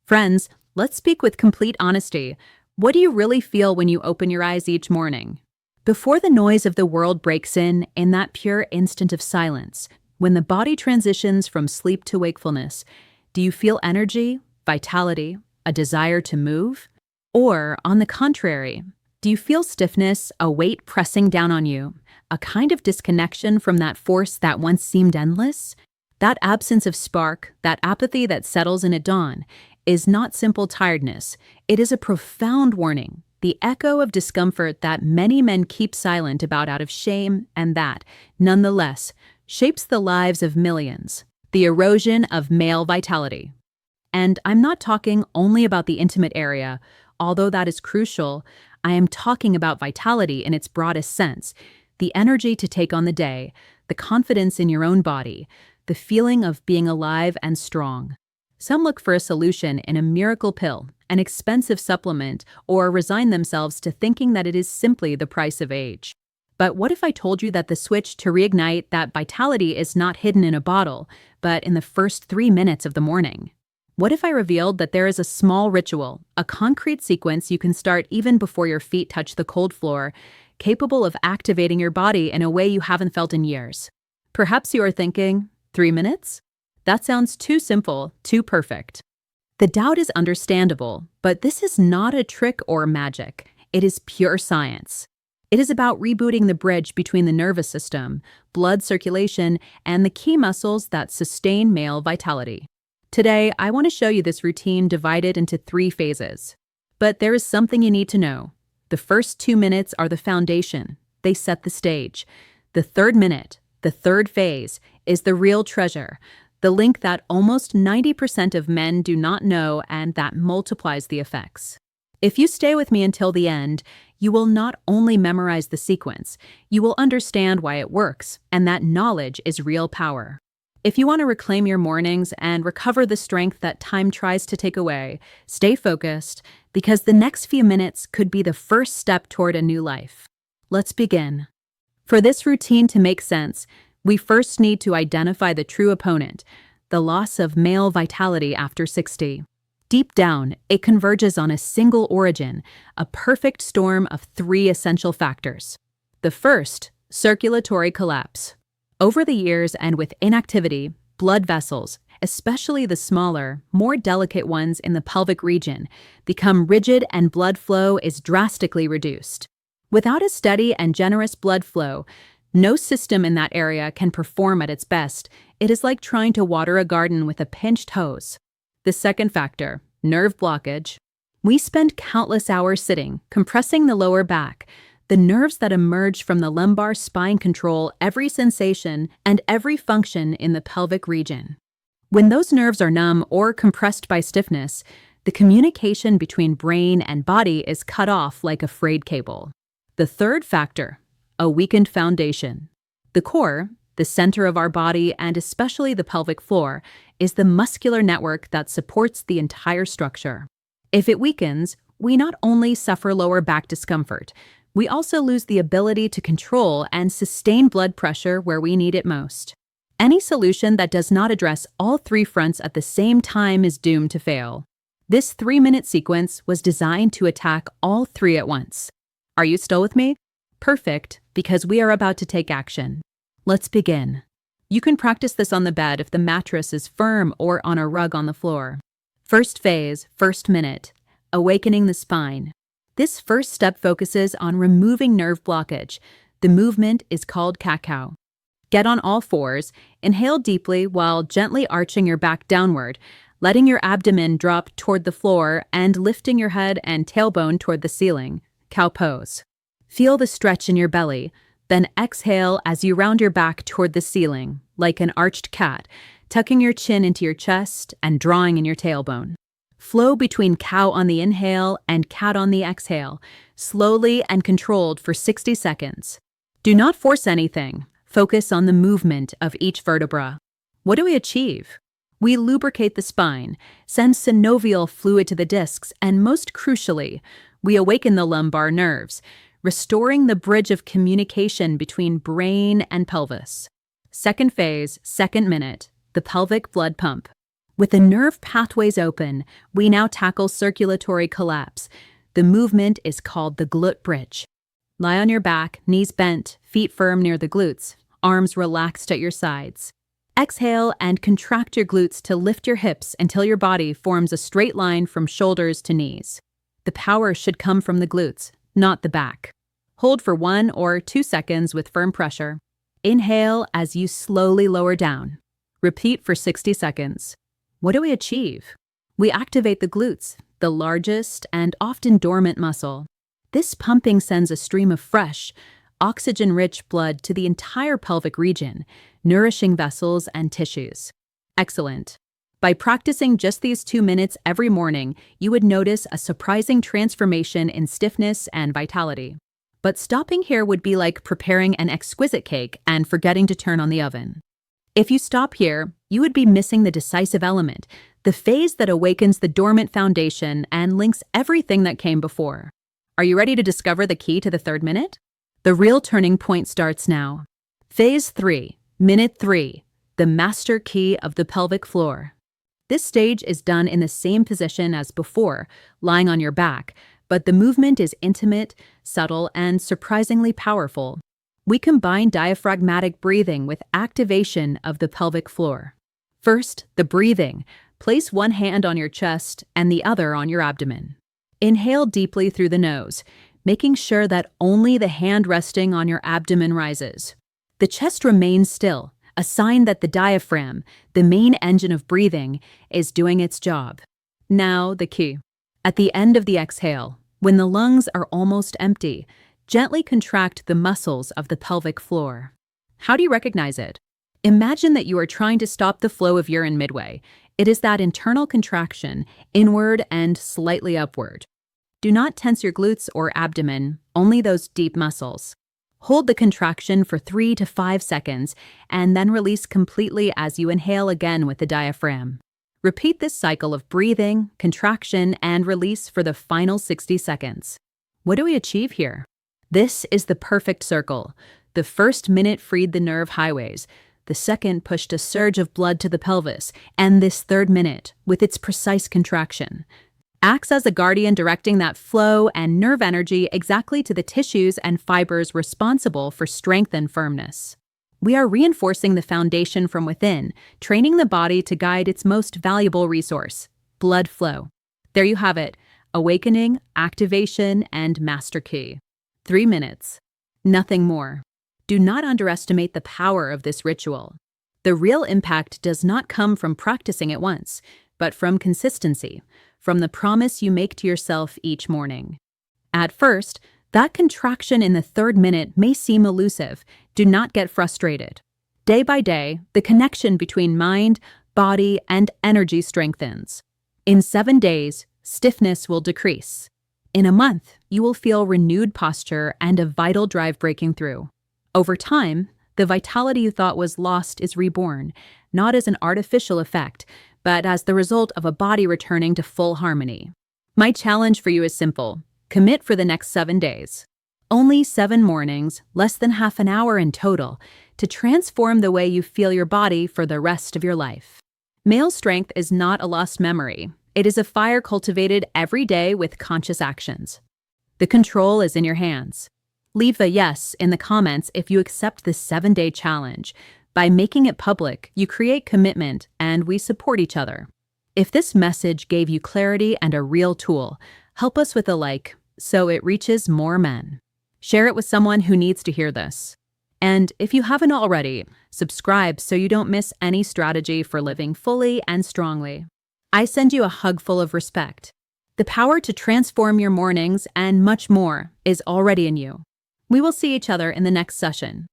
Friends, let's speak with complete honesty. What do you really feel when you open your eyes each morning? Before the noise of the world breaks in that pure instant of silence, when the body transitions from sleep to wakefulness, do you feel energy, vitality, a desire to move? Or, on the contrary, do you feel stiffness, a weight pressing down on you, a kind of disconnection from that force that once seemed endless? That absence of spark, that apathy that settles in at dawn, is not simple tiredness. It is a profound warning, the echo of discomfort that many men keep silent about out of shame and that, nonetheless, shapes the lives of millions. The erosion of male vitality. And I'm not talking only about the intimate area, although that is crucial. I am talking about vitality in its broadest sense, the energy to take on the day, the confidence in your own body, the feeling of being alive and strong. Some look for a solution in a miracle pill, an expensive supplement, or resign themselves to thinking that it is simply the price of age. But what if I told you that the switch to reignite that vitality is not hidden in a bottle, but in the first 3 minutes of the morning? What if I revealed that there is a small ritual, a concrete sequence you can start even before your feet touch the cold floor, capable of activating your body in a way you haven't felt in years? Perhaps you are thinking, 3 minutes? That sounds too simple, too perfect. The doubt is understandable, but this is not a trick or magic. It is pure science. It is about rebooting the bridge between the nervous system, blood circulation, and the key muscles that sustain male vitality. Today, I want to show you this routine divided into 3 phases. But there is something you need to know. The first 2 minutes are the foundation. They set the stage. The third minute, the third phase, is the real treasure, the link that almost 90% of men do not know and that multiplies the effects. If you stay with me until the end, you will not only memorize the sequence, you will understand why it works, and that knowledge is real power. If you want to reclaim your mornings and recover the strength that time tries to take away, stay focused, because the next few minutes could be the first step toward a new life. Let's begin. For this routine to make sense, we first need to identify the true opponent, the loss of male vitality after 60. Deep down, it converges on a single origin, a perfect storm of 3 essential factors. The first, circulatory collapse. Over the years and with inactivity, blood vessels, especially the smaller, more delicate ones in the pelvic region, become rigid and blood flow is drastically reduced. Without a steady and generous blood flow, no system in that area can perform at its best. It is like trying to water a garden with a pinched hose. The second factor, nerve blockage. We spend countless hours sitting, compressing the lower back. The nerves that emerge from the lumbar spine control every sensation and every function in the pelvic region. When those nerves are numb or compressed by stiffness, the communication between brain and body is cut off like a frayed cable. The third factor, a weakened foundation. The core, the center of our body and especially the pelvic floor, is the muscular network that supports the entire structure. If it weakens, we not only suffer lower back discomfort, we also lose the ability to control and sustain blood pressure where we need it most. Any solution that does not address all 3 fronts at the same time is doomed to fail. This 3-minute sequence was designed to attack all 3 at once. Are you still with me? Perfect, because we are about to take action. Let's begin. You can practice this on the bed if the mattress is firm or on a rug on the floor. First phase, first minute, awakening the spine. This first step focuses on removing nerve blockage. The movement is called cat-cow. Get on all fours, inhale deeply while gently arching your back downward, letting your abdomen drop toward the floor and lifting your head and tailbone toward the ceiling, cow pose. Feel the stretch in your belly, then exhale as you round your back toward the ceiling, like an arched cat, tucking your chin into your chest and drawing in your tailbone. Flow between cow on the inhale and cat on the exhale, slowly and controlled for 60 seconds. Do not force anything. Focus on the movement of each vertebra. What do we achieve? We lubricate the spine, send synovial fluid to the discs, and most crucially, we awaken the lumbar nerves, restoring the bridge of communication between brain and pelvis. Second phase, second minute, the pelvic blood pump. With the nerve pathways open, we now tackle circulatory collapse. The movement is called the glute bridge. Lie on your back, knees bent, feet firm near the glutes, arms relaxed at your sides. Exhale and contract your glutes to lift your hips until your body forms a straight line from shoulders to knees. The power should come from the glutes, not the back. Hold for 1 or 2 seconds with firm pressure. Inhale as you slowly lower down. Repeat for 60 seconds. What do we achieve? We activate the glutes, the largest and often dormant muscle. This pumping sends a stream of fresh, oxygen-rich blood to the entire pelvic region, nourishing vessels and tissues. Excellent. By practicing just these 2 minutes every morning, you would notice a surprising transformation in stiffness and vitality. But stopping here would be like preparing an exquisite cake and forgetting to turn on the oven. If you stop here, you would be missing the decisive element, the phase that awakens the dormant foundation and links everything that came before. Are you ready to discover the key to the 3rd minute? The real turning point starts now. Phase 3, Minute 3, the master key of the pelvic floor. This stage is done in the same position as before, lying on your back, but the movement is intimate, subtle, and surprisingly powerful. We combine diaphragmatic breathing with activation of the pelvic floor. First, the breathing. Place one hand on your chest and the other on your abdomen. Inhale deeply through the nose, making sure that only the hand resting on your abdomen rises. The chest remains still, a sign that the diaphragm, the main engine of breathing, is doing its job. Now, the key. At the end of the exhale, when the lungs are almost empty, gently contract the muscles of the pelvic floor. How do you recognize it? Imagine that you are trying to stop the flow of urine midway. It is that internal contraction, inward and slightly upward. Do not tense your glutes or abdomen, only those deep muscles. Hold the contraction for 3 to 5 seconds and then release completely as you inhale again with the diaphragm. Repeat this cycle of breathing, contraction, and release for the final 60 seconds. What do we achieve here? This is the perfect circle. The first minute freed the nerve highways. The second pushed a surge of blood to the pelvis, and this 3rd minute, with its precise contraction, acts as a guardian directing that flow and nerve energy exactly to the tissues and fibers responsible for strength and firmness. We are reinforcing the foundation from within, training the body to guide its most valuable resource, blood flow. There you have it, awakening, activation, and master key. 3 minutes. Nothing more. Do not underestimate the power of this ritual. The real impact does not come from practicing it once, but from consistency, from the promise you make to yourself each morning. At first, that contraction in the 3rd minute may seem elusive. Do not get frustrated. Day by day, the connection between mind, body, and energy strengthens. In 7 days, stiffness will decrease. In a month, you will feel renewed posture and a vital drive breaking through. Over time, the vitality you thought was lost is reborn, not as an artificial effect, but as the result of a body returning to full harmony. My challenge for you is simple. Commit for the next 7 days. Only 7 mornings, less than half an hour in total, to transform the way you feel your body for the rest of your life. Male strength is not a lost memory. It is a fire cultivated every day with conscious actions. The control is in your hands. Leave a yes in the comments if you accept this 7-day challenge. By making it public, you create commitment and we support each other. If this message gave you clarity and a real tool, help us with a like so it reaches more men. Share it with someone who needs to hear this. And if you haven't already, subscribe so you don't miss any strategy for living fully and strongly. I send you a hug full of respect. The power to transform your mornings and much more is already in you. We will see each other in the next session.